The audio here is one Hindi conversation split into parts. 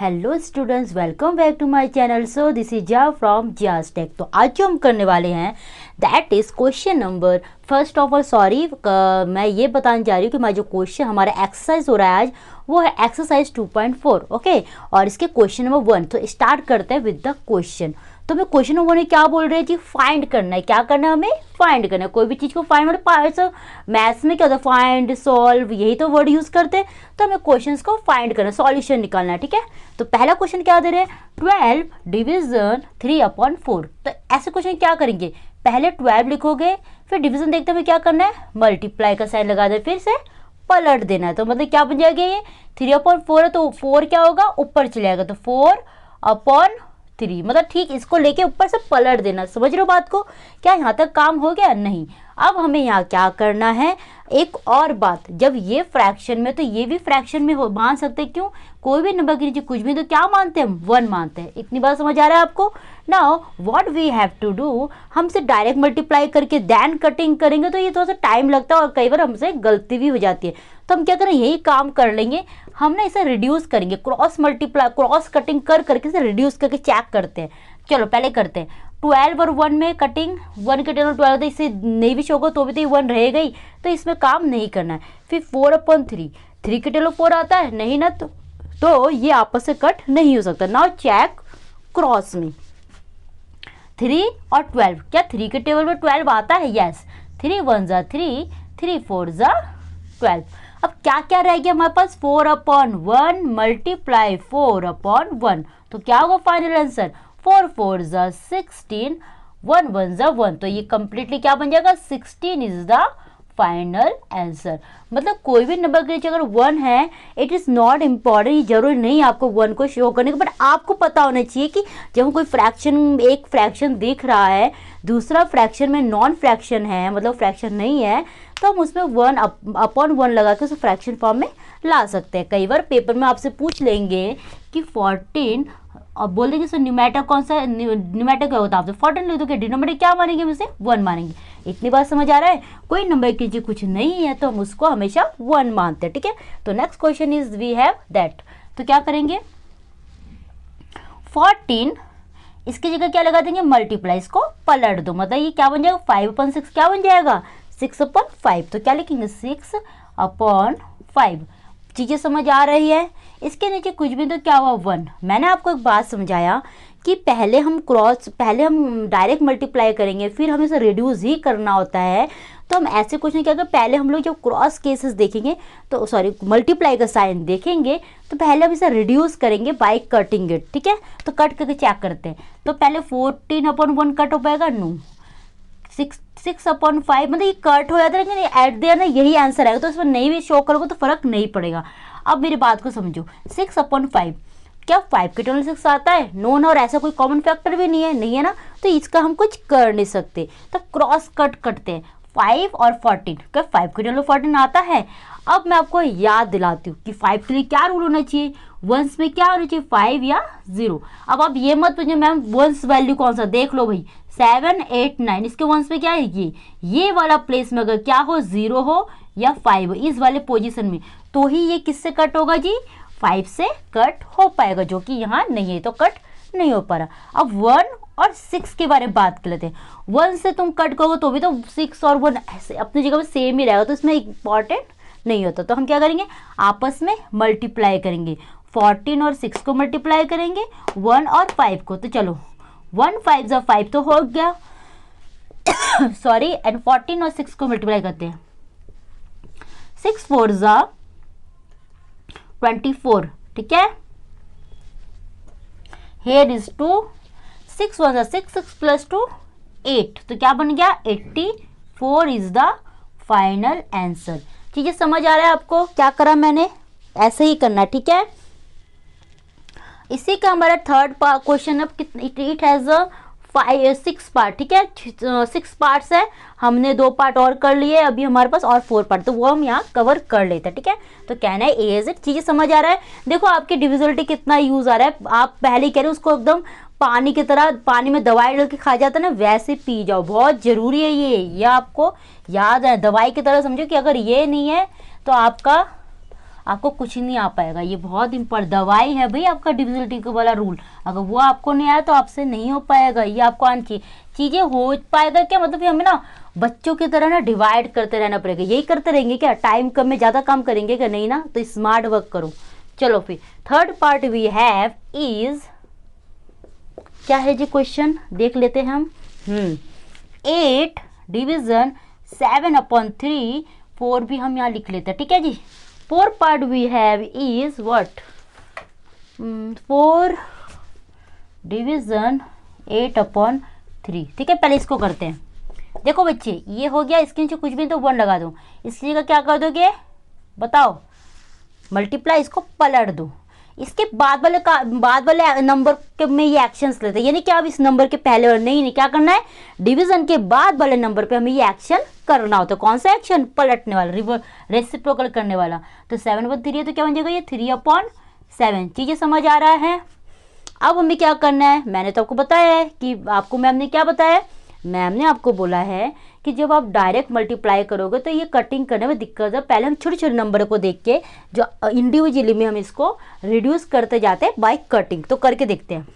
Hello students, welcome back to my channel. So this is जा फ्रॉम जियास टेक। तो आज जो हम करने वाले हैं that is question number. First of all sorry, मैं ये बताने जा रही हूँ कि हमारा जो क्वेश्चन हमारा एक्सरसाइज हो रहा है आज वो है एक्सरसाइज 2.4। ओके, और इसके क्वेश्चन नंबर 1। तो स्टार्ट करते हैं विद द क्वेश्चन। तो मैं क्वेश्चन नंबर 1 में क्या बोल रहे हैं जी, फाइंड करना है। क्या करना है हमें? फाइंड करना है। कोई भी चीज़ को फाइंड मतलब मैथ्स में क्या होता है, फाइंड सॉल्व, यही तो वर्ड यूज़ करते हैं। तो हमें क्वेश्चंस को फाइंड करना है, सॉल्यूशन निकालना है। ठीक है, तो पहला क्वेश्चन क्या दे रहे हैं, 12 डिविजन 3/4। तो ऐसे क्वेश्चन क्या करेंगे, पहले 12 लिखोगे, फिर डिवीजन देखते हुए क्या करना है, मल्टीप्लाई का साइन लगा दे, फिर से पलट देना है। तो मतलब क्या बन जाएगा, ये 3/4 है तो 4 क्या होगा, ऊपर चले जाएगा, तो 4/3। मतलब ठीक इसको लेके ऊपर से पलट देना। समझ रहे हो बात को? क्या यहाँ तक काम हो गया? नहीं। अब हमें यहाँ क्या करना है, एक और बात, जब ये फ्रैक्शन में तो ये भी फ्रैक्शन में हो मान सकते हैं। क्यों? कोई भी नंबर के नीचे कुछ भी तो क्या मानते हैं हम, 1 मानते हैं। इतनी बात समझ आ रहा है आपको? Now what we have to do, हमसे डायरेक्ट मल्टीप्लाई करके देन कटिंग करेंगे तो ये थोड़ा सा टाइम लगता है और कई बार हमसे गलती भी हो जाती है। तो हम क्या करें, यही काम कर लेंगे। हम ना इसे रिड्यूस करेंगे, क्रॉस मल्टीप्लाई क्रॉस कटिंग कर करके इसे रिड्यूस करके चेक करते हैं। चलो पहले करते हैं। 12 और 1 में कटिंग, 1 के टेबल 12 तो इससे नहीं भी शो तो भी तो 1 रह गई, तो इसमें काम नहीं करना है। फिर 4/3, 3 के टेबल 4 आता है नहीं ना, तो ये आपस से कट नहीं हो सकता। नाउ चेक क्रॉस में 3 और 12, क्या 3 के टेबल में 12 आता है? यस। 3 1 ज़ा 3, 3 4 ज़ा 12। अब क्या क्या रह गया हमारे पास, 4/1 मल्टीप्लाई 4/1। तो क्या होगा फाइनल आंसर, 4 4 ज़ा 16, 1 1 ज़ा 1। तो ये कंप्लीटली क्या बन जाएगा, 16 इज द फाइनल आंसर। मतलब कोई भी नंबर के नीचे अगर 1 है, इट इज नॉट इम्पॉर्टेंट, जरूरी नहीं आपको 1 को शो करने का, बट आपको पता होना चाहिए कि जब हम कोई फ्रैक्शन, एक फ्रैक्शन दिख रहा है, दूसरा फ्रैक्शन में नॉन फ्रैक्शन है, मतलब फ्रैक्शन नहीं है, तो हम उसमें 1/1 लगा के उसे फ्रैक्शन फॉर्म में ला सकते हैं। कई बार पेपर में आपसे पूछ लेंगे कि 14 और बोल देंगे सर न्यूमेटर कौन सा, न्यूमेटर क्या होता है, आपसे 14 लिख दो, क्या डिनोमिनेटर क्या मानेंगे, हम उसे 1 मानेंगे। इतनी बात समझ आ रहा है? कोई नंबर के नीचे कुछ नहीं है तो हम उसको हमेशा 1 मानते हैं। ठीक है, तो next question is we have that. तो क्या करेंगे, 14 इसकी जगह क्या लगा देंगे, मल्टीप्लाई, इसको पलट दो, मतलब ये क्या बन जाएगा, 5/6 क्या बन जाएगा, 6/5। तो क्या लिखेंगे, 6/5। चीज़ें समझ आ रही है? इसके नीचे कुछ भी तो क्या हुआ, 1। मैंने आपको एक बात समझाया कि पहले हम डायरेक्ट मल्टीप्लाई करेंगे, फिर हमें इसे रिड्यूस ही करना होता है। तो हम ऐसे क्वेश्चन क्या करें, पहले हम लोग जब क्रॉस केसेस देखेंगे तो सॉरी मल्टीप्लाई का साइन देखेंगे तो पहले हम इसे रिड्यूस करेंगे बाय कटिंग इट। ठीक है, तो कट करके चेक करते हैं। तो पहले 14/1 कट हो पाएगा, नो। 6/5 मतलब ये कट हो जाता है, लेकिन एट द एंड यही आंसर आएगा, तो इसमें नहीं भी शो करोगे तो फर्क नहीं पड़ेगा। अब मेरी बात को समझो, 6/5 क्या 5 के टेबल 6 आता है? नो ना, और ऐसा कोई कॉमन फैक्टर भी नहीं है ना, तो इसका हम कुछ कर नहीं सकते। तो क्रॉस कट करते हैं, 5 और 14, क्या 5 के टेबल 14 आता है? अब मैं आपको याद दिलाती हूँ कि 5 के लिए क्या रूल होना चाहिए, वंस में क्या होना चाहिए, 5 या 0। अब आप ये मत पूछिए मैम वंस वैल्यू कौन सा, देख लो भाई 7 8 9, इसके वंस में क्या है, ये वाला प्लेस में अगर क्या हो, 0 हो या 5 हो, इस वाले पोजीशन में, तो ही ये किससे कट होगा जी, 5 से कट हो पाएगा, जो कि यहाँ नहीं है तो कट नहीं हो पा रहा। अब 1 और 6 के बारे में बात कर लेते हैं। 1 से तुम कट करोगे तो भी तो 6 और 1 अपनी जगह पे सेम ही रहेगा, तो इसमें इंपॉर्टेंट नहीं होता। तो हम क्या करेंगे, आपस में मल्टीप्लाई करेंगे, 14 और 6 को मल्टीप्लाई करेंगे, 1 और 5 को। तो चलो 1 5 ज़ा 5 तो हो गया सॉरी, एंड 14 और 6 को मल्टीप्लाई करते हैं, 6 4 ज़ा 24। ठीक है, हेयर इज 2, 6 1 ज़ा 6, 6 + 2 8। तो क्या बन गया, 84 इज द फाइनल आंसर। चीजें समझ आ रहा है आपको? क्या करा मैंने, ऐसे ही करना। ठीक है, इसी का हमारा थर्ड क्वेश्चन, अब इट हैज 6 पार्ट। ठीक है, 6 पार्ट्स है, हमने 2 पार्ट और कर लिए, अभी हमारे पास और 4 पार्ट, तो वो हम यहाँ कवर कर लेते हैं। ठीक है, तो कहना है ए इज इट। चीजें समझ आ रहा है? देखो आपकी डिविजिबिलिटी कितना यूज आ रहा है, आप पहले ही कह रहे हो उसको एकदम पानी की तरह, पानी में दवाई डाल के खा जाता है ना, वैसे पी जाओ, बहुत जरूरी है ये आपको याद है, दवाई की तरह समझो कि अगर ये नहीं है तो आपका आपको कुछ नहीं आ पाएगा। ये बहुत इम्पोर्टेंट दवाई है भाई आपका डिविजिबिलिटी वाला रूल, अगर वो आपको नहीं आया तो आपसे नहीं हो पाएगा। ये आपको आनी चाहिए। चीजें हो पाएगा क्या मतलब हमें ना बच्चों की तरह ना डिवाइड करते रहना पड़ेगा। यही करते रहेंगे क्या, टाइम कम में ज्यादा काम करेंगे क्या, नहीं ना, तो स्मार्ट वर्क करो। चलो फिर third part we have is, क्या है जी क्वेश्चन देख लेते हैं हम। 8 डिविजन 7/3, 4 भी हम यहाँ लिख लेते हैं, ठीक है जी। 4 part we have is what, 4 division 8/3, ठीक है। पहले इसको करते हैं। देखो बच्चे ये हो गया, इसके नीचे कुछ भी तो 1 लगा दो, इसलिए का क्या कर दोगे बताओ, मल्टीप्लाई, इसको पलट दो। इसके बाद वाले नंबर के में ये एक्शंस लेते हैं, यानी कि अब इस नंबर के पहले और नहीं क्या करना है, डिवीजन के बाद वाले नंबर पे हमें ये एक्शन करना होता है। कौन सा एक्शन, पलटने वाला, रिवर्स रेसिप्रोकल करने वाला। तो 7/3 है तो क्या बन जाएगा ये 3/7। चीजें समझ आ रहा है। अब हमें क्या करना है, मैंने तो आपको बताया है कि आपको मैम ने क्या बताया, मैम ने आपको बोला है कि जब आप डायरेक्ट मल्टीप्लाई करोगे तो ये कटिंग करने में दिक्कत है। पहले हम छोटे छोटे नंबर को देख के जो इंडिविजुअली में हम इसको रिड्यूस करते जाते हैं बाय कटिंग। तो करके देखते हैं।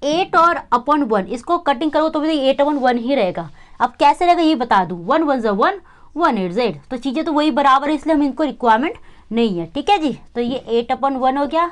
8 और अपॉन 1 इसको कटिंग करो तो भी 8/1 ही रहेगा। अब कैसे रहेगा ये बता दूं, 1 1 ज़ा 1, 1 8 ज़ा 8, तो चीजें तो वही बराबर है, इसलिए हम इनको रिक्वायरमेंट नहीं है, ठीक है जी। तो ये 8/1 हो गया।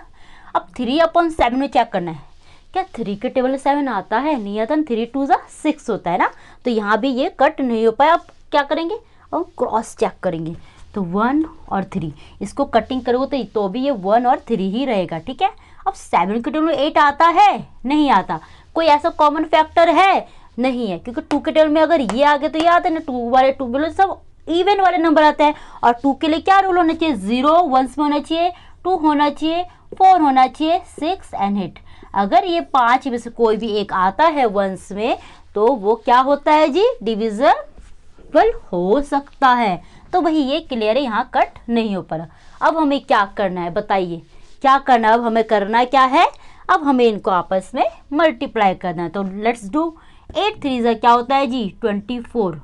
अब 3/7 में चेक करना है, क्या 3 के टेबल में 7 आता है, नहीं आता, 3 2 ज़ा 6 होता है ना, तो यहाँ भी ये कट नहीं हो पाया। अब क्या करेंगे, अब क्रॉस चेक करेंगे। तो 1 और 3 इसको कटिंग करोगे तो भी ये 1 और 3 ही रहेगा, ठीक है। अब 7 के टेबल में 8 आता है, नहीं आता। कोई ऐसा कॉमन फैक्टर है, नहीं है, क्योंकि 2 के टेबल में अगर ये आ गया तो ये आता है ना, 2 वाले 2 बोलो सब इवन वाले नंबर आते हैं। और 2 के लिए क्या रूल होना चाहिए, 0 1 में होना चाहिए, 2 होना चाहिए, 4 होना चाहिए, 6 एंड 8। अगर ये 5 में से कोई भी एक आता है वंस में तो वो क्या होता है जी, डिविजिबल हो सकता है। तो वही ये क्लियर है, यहाँ कट नहीं हो पा। अब हमें क्या करना है बताइए, क्या करना है अब हमें, करना क्या है, अब हमें इनको आपस में मल्टीप्लाई करना है। तो लेट्स डू। 8 3 ज़ा क्या होता है जी 24,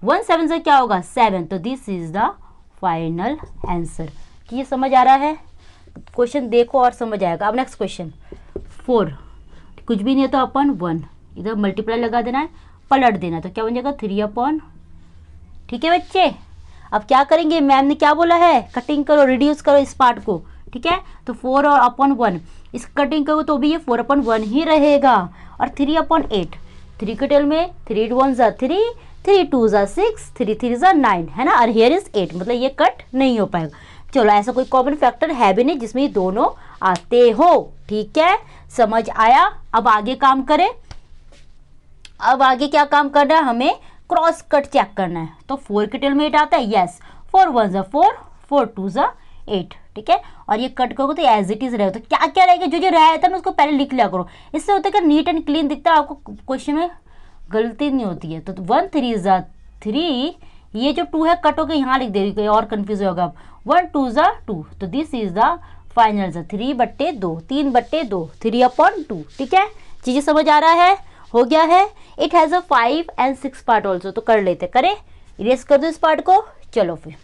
1 7 ज़ा क्या होगा 7। तो this is the final answer. ये समझ आ रहा है, क्वेश्चन देखो और समझ आएगा। अब नेक्स्ट क्वेश्चन 4, कुछ भी नहीं है तो अपन 1 इधर मल्टीप्लाई लगा देना है, पलट देना, तो क्या बन जाएगा 3/, ठीक है बच्चे। अब क्या करेंगे, मैम ने क्या बोला है, कटिंग करो, रिड्यूस करो इस पार्ट को, ठीक है। तो 4 और अपॉन 1 इस कटिंग करो तो भी ये 4/1 ही रहेगा। और 3/8, 3 के टेल में 3 1 ज़ा 3, 3 2 ज़ा 6, 3 3 ज़ा 9 है ना, और हियर इज 8, मतलब ये कट नहीं हो पाएगा। चलो ऐसा कोई कॉमन फैक्टर है भी नहीं जिसमें ये दोनों आते हो, ठीक है, समझ आया। अब आगे काम करें। अब आगे क्या काम करना है, हमें क्रॉस कट चेक करना है। तो 4 के टेल में 8 आता है, यस, 4 1 ज़ा 4, 4 2 ज़ा 8, ठीक है। और ये कट करोगे तो एज इट इज रहेगा। तो क्या क्या रहेगा, जो जो रहता है ना उसको पहले लिख लिया करो, इससे होता है कि नीट एंड क्लीन दिखता है, आपको क्वेश्चन में गलती नहीं होती है। तो 1 3 ज़ा 3, ये जो 2 है कट होकर यहाँ लिख देगी, और कंफ्यूज होगा। 1 2 ज़ा 2, तो दिस इज द फाइनल ज़ा 3/2, 3/2, 3/2, ठीक है। चीजें समझ आ रहा है, हो गया है। It has a 5 and 6 part also, तो कर लेते, करें, इरेज कर दो इस पार्ट को। चलो फिर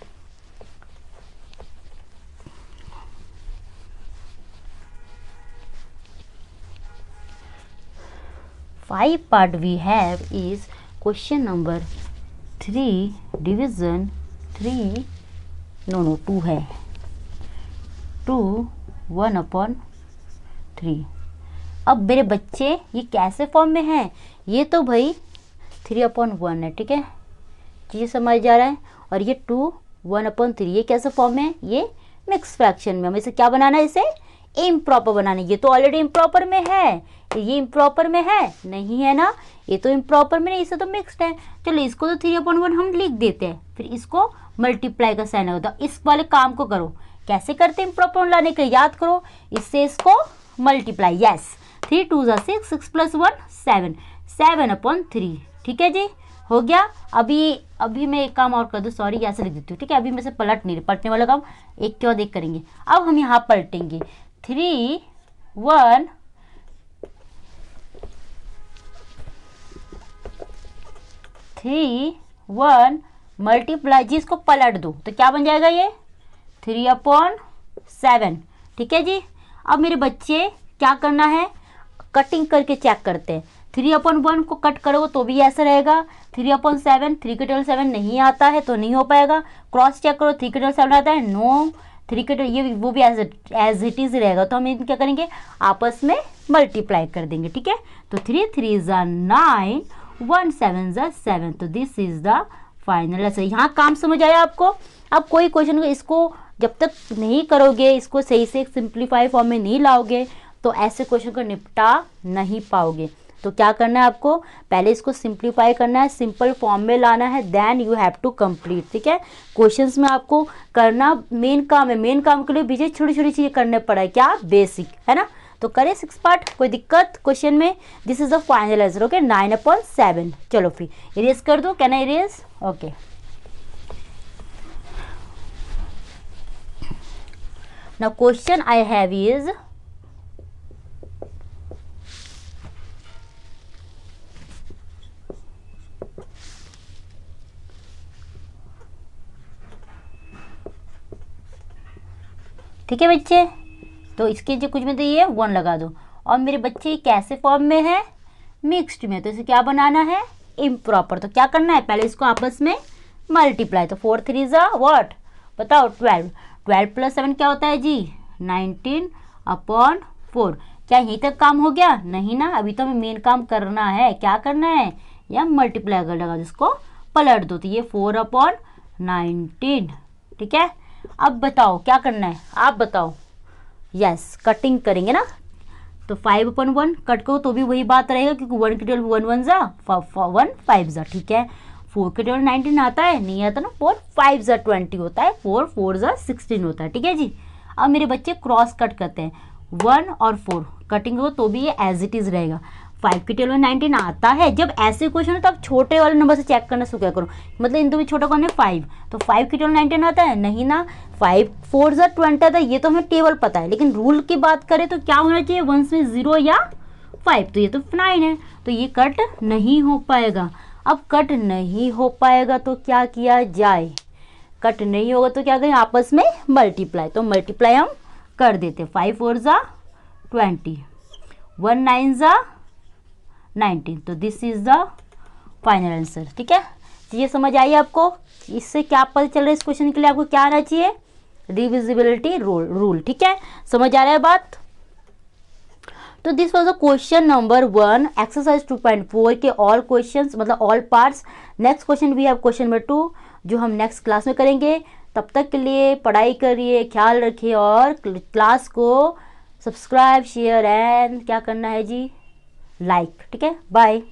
5 part we have is question number 3 division 3, no 2 है, 2 1/3। अब मेरे बच्चे ये कैसे फॉर्म में है, ये तो भाई 3/1 है, ठीक है, ये समझ जा रहा है। और ये 2 1/3 ये कैसे फॉर्म में है, ये मिक्स फ्रैक्शन में। हमें इसे क्या बनाना है, इसे इम्प्रॉपर बनाना है। ये तो ऑलरेडी इम्प्रॉपर में है, ये इम्प्रॉपर में है नहीं है ना, ये तो इम्प्रॉपर में नहीं, इसे तो मिक्स्ड है। चलो इसको तो 3/1 हम लिख देते हैं, फिर इसको मल्टीप्लाई का साइन होता है। इस वाले काम को करो, कैसे करते हैं इम्प्रॉपर लाने के, याद करो, इससे इसको मल्टीप्लाई, यस, 3 2 ज़ा 6, 6 + 1 7, 7/3, ठीक है जी, हो गया। अभी मैं एक काम और कर दूँ, सॉरी ऐसे लिख देती हूँ, ठीक है। अभी मैं से पलटने वाला काम एक के बाद एक करेंगे। अब हम यहाँ पलटेंगे, 3 1 3 1 मल्टीप्लाई जी, इसको पलट दो तो क्या बन जाएगा, ये 3/7, ठीक है जी। अब मेरे बच्चे क्या करना है, कटिंग करके चेक करते हैं। 3/1 को कट करोगे तो भी ऐसा रहेगा। 3/7, 3/7 नहीं आता है तो नहीं हो पाएगा। क्रॉस चेक करो, 3/7 आता है, नो। 3 ये वो भी एज इट इज रहेगा। तो हम क्या करेंगे, आपस में मल्टीप्लाई कर देंगे, ठीक है। तो 3 3 ज़ा 9, 1 7 ज़ा 7। तो this is the final answer. यहाँ काम समझ आया आपको। अब कोई क्वेश्चन को इसको जब तक नहीं करोगे, इसको सही से सिंप्लीफाई फॉर्म में नहीं लाओगे, तो ऐसे क्वेश्चन को निपटा नहीं पाओगे। तो क्या करना है आपको, पहले इसको सिंप्लीफाई करना है, सिंपल फॉर्म में लाना है, then you have to complete, ठीक है। क्वेश्चंस में आपको करना मेन काम है, मेन काम के लिए बीच छोटी छोटी चीजें करने पड़ा है, क्या बेसिक है ना। तो करें 6 पार्ट, कोई दिक्कत क्वेश्चन में। This is the final answer, okay, 9/7। चलो फिर इरेज कर दो, can I erase, okay. Now question I have is, ठीक है बच्चे। तो इसके जो कुछ में तो ये 1 लगा दो। और मेरे बच्चे कैसे फॉर्म में है, मिक्स्ड में, तो इसे क्या बनाना है, इम्प्रॉपर। तो क्या करना है, पहले इसको आपस में मल्टीप्लाई। तो 4 3 ज़ा व्हाट, बताओ 12। 12 + 7 क्या होता है जी, 19/4। क्या यहीं तक काम हो गया, नहीं ना, अभी तो हमें मेन काम करना है। क्या करना है, या मल्टीप्लाई कर लगा, जिसको पलट दो। तो ये 4/19, ठीक है। अब बताओ क्या करना है, आप बताओ। यस, कटिंग करेंगे ना। तो 5/1 कट करो तो भी वही बात रहेगा, क्योंकि 1 के टेबल 1 1 ज़ा 1 5 ज़ा, ठीक है। 4 के टेबल 19 आता है, नहीं आता ना। 4 5 ज़ा 20 होता है, 4 4 ज़ा 16 होता है, ठीक है जी। अब मेरे बच्चे क्रॉस कट करते हैं, 1 और 4 कटिंग हो तो भी ये एज इट इज रहेगा। 5 के टेबल 19 आता है। जब ऐसे क्वेश्चन हो तो आप छोटे वाले नंबर से चेक करना शुरू करो, मतलब इन दो में छोटा कौन है, 5। तो 5 के टेबल 19 आता है, नहीं ना। 5 4 ज़ा 20 आता है, ये तो हमें टेबल पता है, लेकिन रूल की बात करें तो क्या होना चाहिए, 1 में 0 या 5। तो ये तो 9 है, तो ये कट नहीं हो पाएगा। अब कट नहीं हो पाएगा तो क्या किया जाए, कट नहीं होगा तो क्या करें, आपस में मल्टीप्लाई। तो मल्टीप्लाई हम कर देते, 5 4 ज़ा 20, 1 9 ज़ा 19। तो this is the final answer, ठीक है। ये समझ आई आपको। इससे क्या पता चल रहा है, इस क्वेश्चन के लिए आपको क्या आना चाहिए, डिविजिबिलिटी रूल, ठीक है। समझ आ रहा है बात। तो this was the question number 1 exercise 2.4 के ऑल क्वेश्चंस, मतलब ऑल पार्ट्स। नेक्स्ट क्वेश्चन भी है क्वेश्चन नंबर 2, जो हम नेक्स्ट क्लास में करेंगे। तब तक के लिए पढ़ाई करिए, ख्याल रखिए, और क्लास को सब्सक्राइब शेयर एंड क्या करना है जी, लाइक, ठीक है। बाय।